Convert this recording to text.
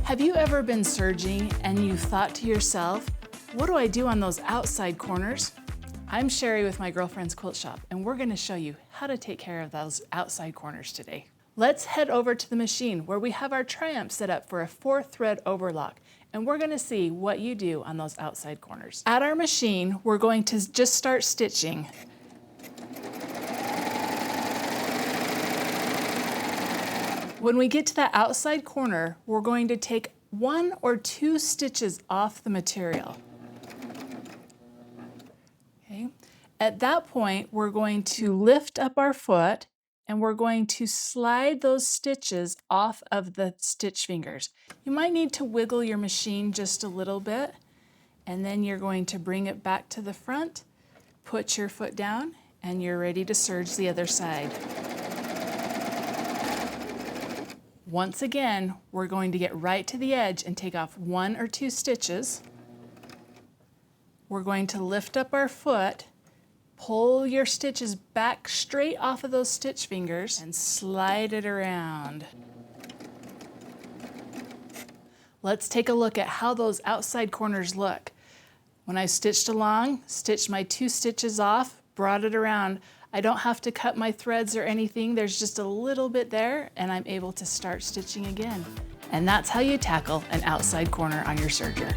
Have you ever been serging and you thought to yourself, what do I do on those outside corners? I'm Cheri with my girlfriend's quilt shop, and we're going to show you how to take care of those outside corners today. Let's head over to the machine where we have our triumph set up for a 4-thread overlock, and we're going to see what you do on those outside corners. At our machine, we're going to just start stitching. When we get to that outside corner, we're going to take 1 or 2 stitches off the material. Okay. At that point, we're going to lift up our foot and we're going to slide those stitches off of the stitch fingers. You might need to wiggle your machine just a little bit, and then you're going to bring it back to the front, put your foot down, and you're ready to serge the other side. Once again, we're going to get right to the edge and take off 1 or 2 stitches. We're going to lift up our foot, pull your stitches back straight off of those stitch fingers and slide it around. Let's take a look at how those outside corners look. When I stitched along, stitched my 2 stitches off, brought it around, I don't have to cut my threads or anything. There's just a little bit there and I'm able to start stitching again. And that's how you tackle an outside corner on your serger.